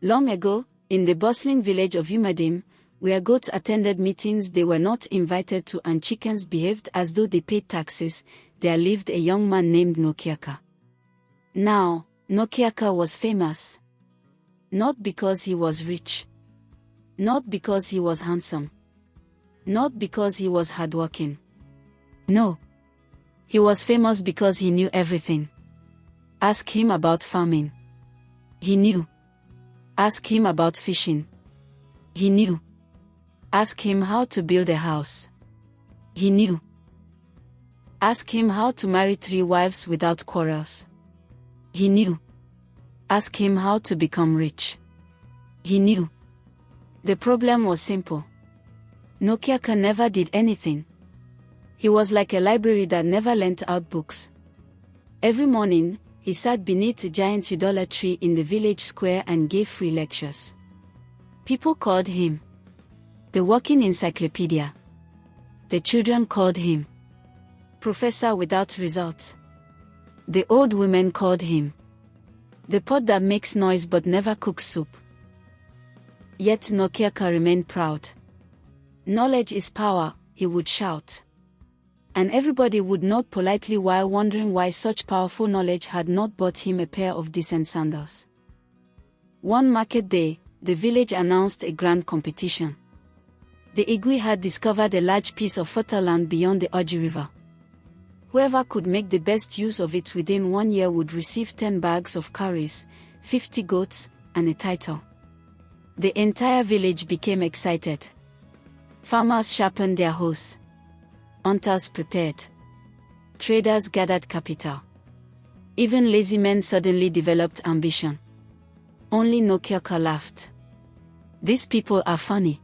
Long ago, in the bustling village of Umadim, where goats attended meetings they were not invited to and chickens behaved as though they paid taxes, there lived a young man named Nwokeocha. Now, Nwokeocha was famous. Not because he was rich. Not because he was handsome. Not because he was hardworking. No. He was famous because he knew everything. Ask him about farming. He knew. Ask him about fishing. He knew. Ask him how to build a house. He knew. Ask him how to marry 3 wives without quarrels. He knew. Ask him how to become rich. He knew. The problem was simple. Nwokeocha never did anything. He was like a library that never lent out books. Every morning, he sat beneath a giant udala tree in the village square and gave free lectures. People called him the walking encyclopedia. The children called him Professor without results. The old women called him the pot that makes noise but never cooks soup. Yet Nwokeocha remained proud. Knowledge is power, he would shout. And everybody would nod politely while wondering why such powerful knowledge had not bought him a pair of decent sandals. One market day, the village announced a grand competition. The Igwe had discovered a large piece of fertile land beyond the Oji River. Whoever could make the best use of it within 1 year would receive 10 bags of cowries, 50 goats, and a title. The entire village became excited. Farmers sharpened their hoes. Hunters prepared. Traders gathered capital. Even lazy men suddenly developed ambition. Only Nwokeocha laughed. These people are funny.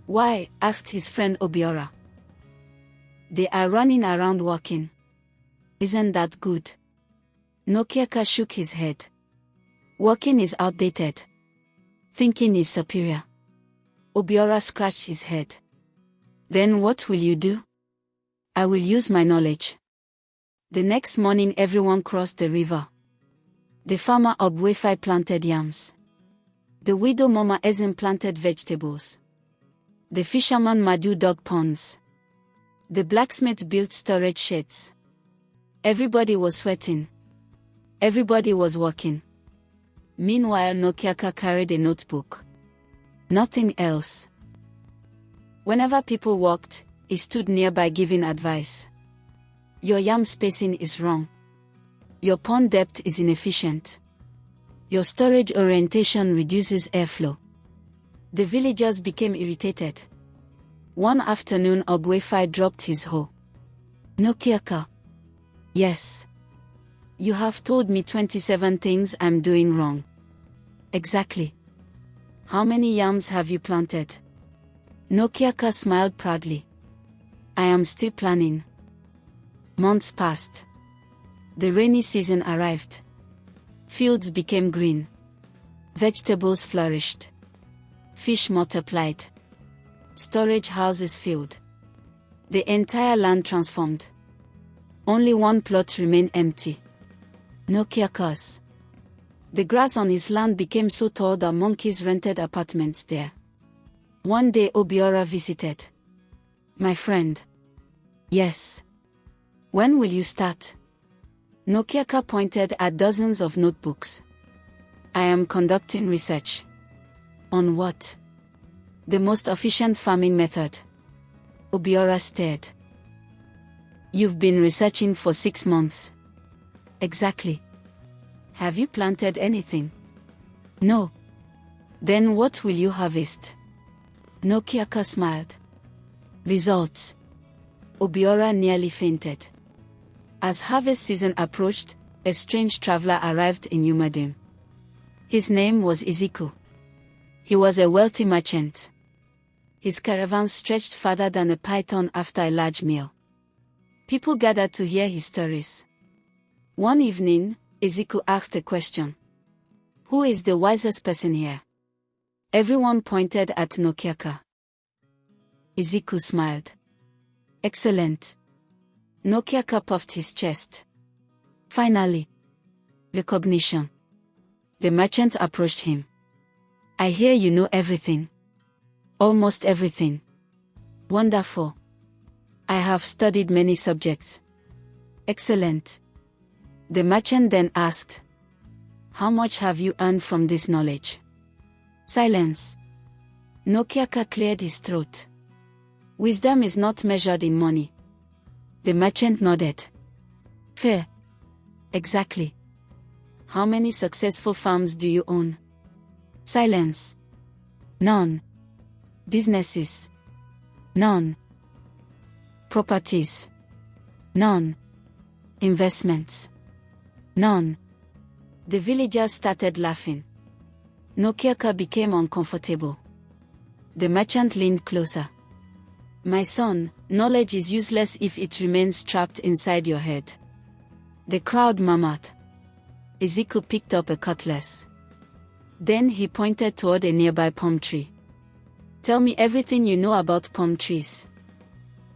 Why? Asked his friend Obiora. They are running around walking. Isn't that good? Nwokeocha shook his head. Walking is outdated. Thinking is superior. Obiora scratched his head. Then what will you do? I will use my knowledge. The next morning everyone crossed the river. The farmer Ogwefai planted yams. The widow Mama Ezim planted vegetables. The fisherman Madu dug ponds. The blacksmith built storage sheds. Everybody was sweating. Everybody was working. Meanwhile Nwokeocha carried a notebook. Nothing else. Whenever people walked, he stood nearby giving advice. Your yam spacing is wrong. Your pond depth is inefficient. Your storage orientation reduces airflow. The villagers became irritated. One afternoon Ogwefai dropped his hoe. Nwokeocha. Yes. You have told me 27 things I'm doing wrong. Exactly. How many yams have you planted? Nwokeocha smiled proudly. I am still planning. Months passed. The rainy season arrived. Fields became green. Vegetables flourished. Fish multiplied. Storage houses filled. The entire land transformed. Only one plot remained empty. Nwokeocha's. The grass on his land became so tall that monkeys rented apartments there. One day Obiora visited. My friend. Yes. When will you start? Nwokeocha pointed at dozens of notebooks. I am conducting research. On what? The most efficient farming method. Obiora stared. You've been researching for 6 months. Exactly. Have you planted anything? No. Then what will you harvest? Nwokeocha smiled. Results. Obiora nearly fainted. As harvest season approached, a strange traveler arrived in Umadim. His name was Ezekiel. He was a wealthy merchant. His caravan stretched farther than a python after a large meal. People gathered to hear his stories. One evening, Ezekiel asked a question. Who is the wisest person here? Everyone pointed at Nwokeocha. Ezekiel smiled. Excellent. Nwokeocha puffed his chest. Finally. Recognition. The merchant approached him. I hear you know everything. Almost everything. Wonderful. I have studied many subjects. Excellent. The merchant then asked, how much have you earned from this knowledge? Silence. Nwokeocha cleared his throat. Wisdom is not measured in money. The merchant nodded. Fair. Exactly. How many successful farms do you own? Silence. None. Businesses? None. Properties? None. Investments? None. The villagers started laughing. Nwokeocha became uncomfortable. The merchant leaned closer. My son, knowledge is useless if it remains trapped inside your head. The crowd murmured. Ezekiel picked up a cutlass. Then he pointed toward a nearby palm tree. Tell me everything you know about palm trees.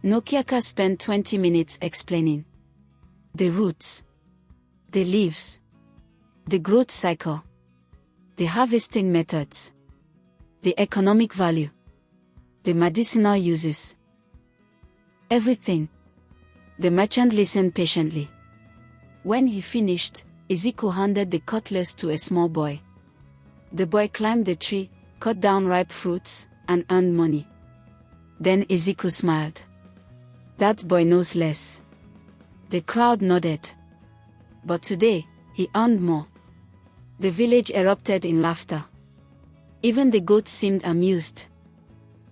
Nwokeocha spent 20 minutes explaining. The roots. The leaves. The growth cycle. The harvesting methods. The economic value. The medicinal uses. Everything. The merchant listened patiently. When he finished, Ezekiel handed the cutlass to a small boy. The boy climbed the tree, cut down ripe fruits, and earned money. Then Ezekiel smiled. That boy knows less. The crowd nodded. But today, he earned more. The village erupted in laughter. Even the goats seemed amused.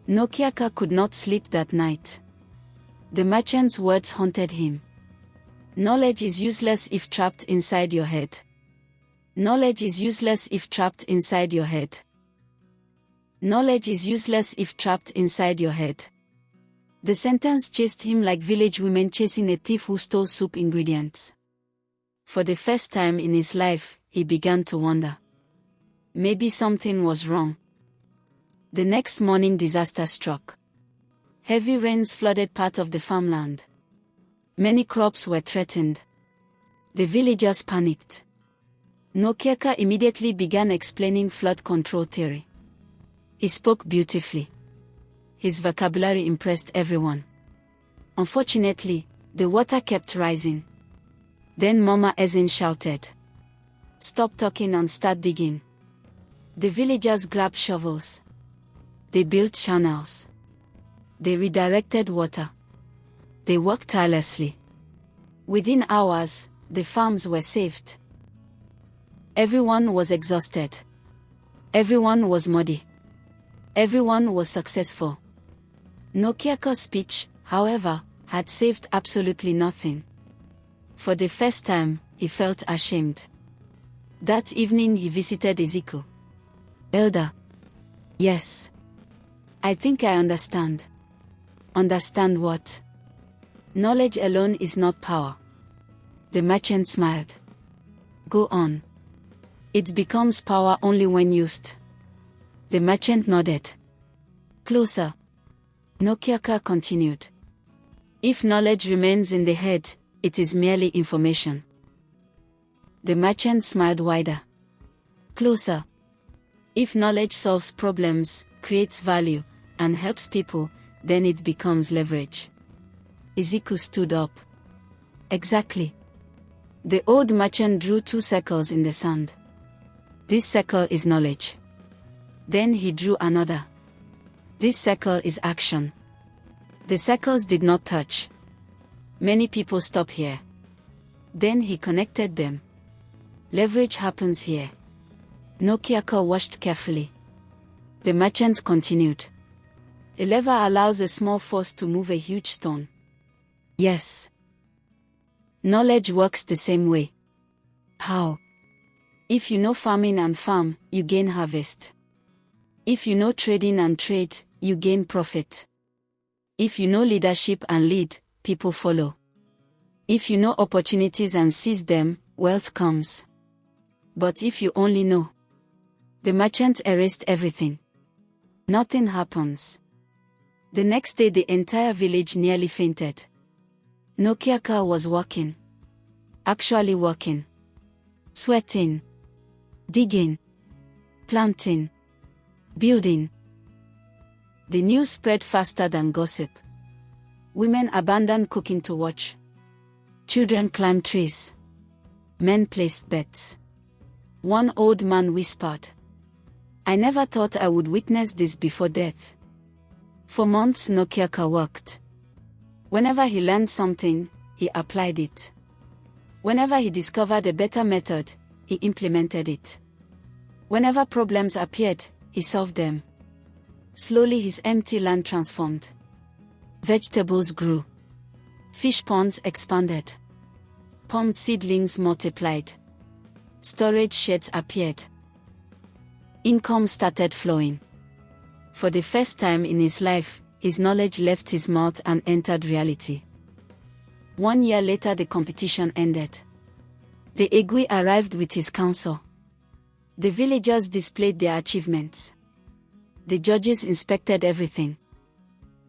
Nwokeocha could not sleep that night. The merchant's words haunted him. Knowledge is useless if trapped inside your head. Knowledge is useless if trapped inside your head. Knowledge is useless if trapped inside your head. The sentence chased him like village women chasing a thief who stole soup ingredients. For the first time in his life, he began to wonder. Maybe something was wrong. The next morning, disaster struck. Heavy rains flooded part of the farmland. Many crops were threatened. The villagers panicked. Nwokeocha immediately began explaining flood control theory. He spoke beautifully. His vocabulary impressed everyone. Unfortunately, the water kept rising. Then Mama Ezin shouted, "Stop talking and start digging." The villagers grabbed shovels. They built channels. They redirected water. They worked tirelessly. Within hours, the farms were saved. Everyone was exhausted. Everyone was muddy. Everyone was successful. Nwokeocha's speech, however, had saved absolutely nothing. For the first time, he felt ashamed. That evening he visited Ezekiel. "Elder." "Yes. I think I understand." "Understand what?" "Knowledge alone is not power." The merchant smiled. "Go on." "It becomes power only when used." The merchant nodded. "Closer." Nwokeocha continued. "If knowledge remains in the head, it is merely information." The merchant smiled wider. "Closer." "If knowledge solves problems, creates value, and helps people, then it becomes leverage." Ezekiel stood up. "Exactly." The old merchant drew 2 circles in the sand. "This circle is knowledge." Then he drew another. "This circle is action." The circles did not touch. Many people stop here. Then he connected them. Leverage happens here. Nwokeocha watched carefully. The merchant continued. A lever allows a small force to move a huge stone. Yes. Knowledge works the same way. How? If you know farming and farm, you gain harvest. If you know trading and trade, you gain profit. If you know leadership and lead, people follow. If you know opportunities and seize them, wealth comes. But if you only know, the merchant erased everything. Nothing happens. The next day the entire village nearly fainted. Nwokeocha was working. Actually working. Sweating. Digging. Planting. Building. The news spread faster than gossip. Women abandoned cooking to watch. Children climbed trees. Men placed bets. One old man whispered, "I never thought I would witness this before death." For months Nwokeocha worked. Whenever he learned something, he applied it. Whenever he discovered a better method, he implemented it. Whenever problems appeared, he solved them. Slowly his empty land transformed. Vegetables grew. Fish ponds expanded. Palm seedlings multiplied. Storage sheds appeared. Income started flowing. For the first time in his life, his knowledge left his mouth and entered reality. 1 year later the competition ended. The Egui arrived with his council. The villagers displayed their achievements. The judges inspected everything.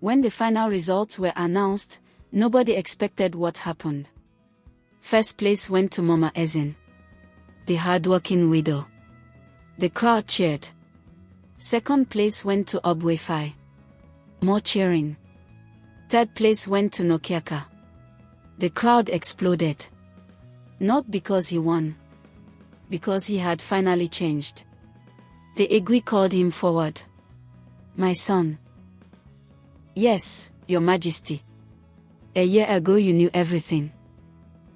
When the final results were announced, nobody expected what happened. First place went to Mama Ezin, the hardworking widow. The crowd cheered. Second place went to Obwefai. More cheering. Third place went to Nwokeocha. The crowd exploded. Not because he won. Because he had finally changed. The Egui called him forward. "My son." "Yes, Your Majesty. A year ago you knew everything."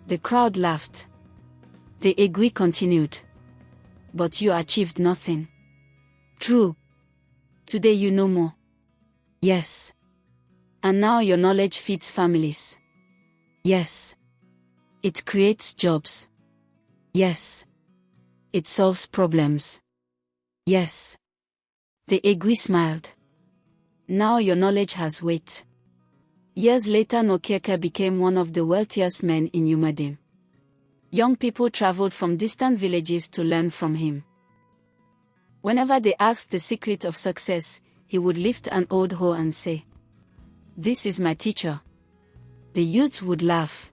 The crowd laughed. The Egui continued. "But you achieved nothing." "True. Today you know more." "Yes. And now your knowledge feeds families." "Yes. It creates jobs." "Yes. It solves problems." "Yes." The Egui smiled. "Now your knowledge has weight." Years later Nwokeocha became one of the wealthiest men in Umadem. Young people traveled from distant villages to learn from him. Whenever they asked the secret of success, he would lift an old hoe and say, "This is my teacher." The youths would laugh.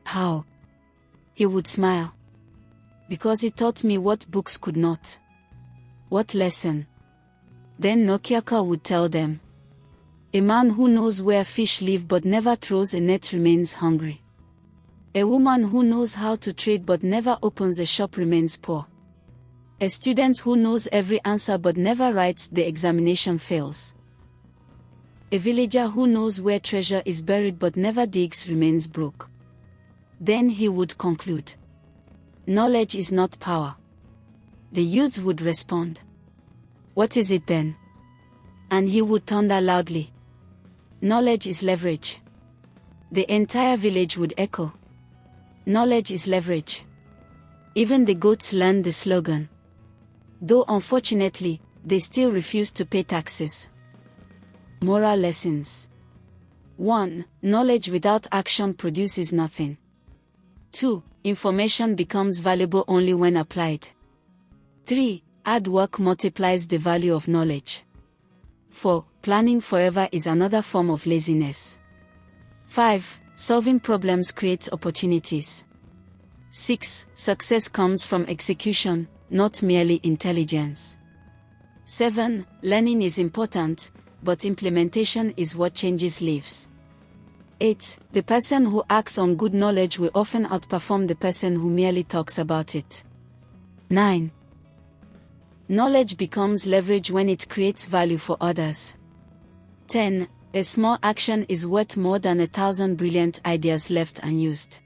"How?" He would smile. "Because he taught me what books could not." "What lesson?" Then Nwokeocha would tell them, "A man who knows where fish live but never throws a net remains hungry. A woman who knows how to trade but never opens a shop remains poor. A student who knows every answer but never writes the examination fails. A villager who knows where treasure is buried but never digs remains broke." Then he would conclude, "Knowledge is not power." The youths would respond, "What is it then?" And he would thunder loudly, "Knowledge is leverage." The entire village would echo, "Knowledge is leverage." Even the goats learned the slogan. Though unfortunately, they still refuse to pay taxes. Moral lessons. 1. Knowledge without action produces nothing. 2. Information becomes valuable only when applied. 3. Hard work multiplies the value of knowledge. 4. Planning forever is another form of laziness. 5. Solving problems creates opportunities. 6. Success comes from execution, not merely intelligence. 7. Learning is important, but implementation is what changes lives. 8. The person who acts on good knowledge will often outperform the person who merely talks about it. 9. Knowledge becomes leverage when it creates value for others. 10. A small action is worth more than 1,000 brilliant ideas left unused.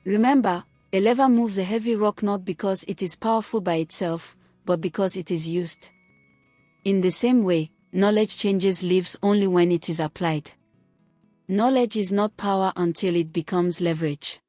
Remember, a lever moves a heavy rock not because it is powerful by itself, but because it is used. In the same way, knowledge changes lives only when it is applied. Knowledge is not power until it becomes leverage.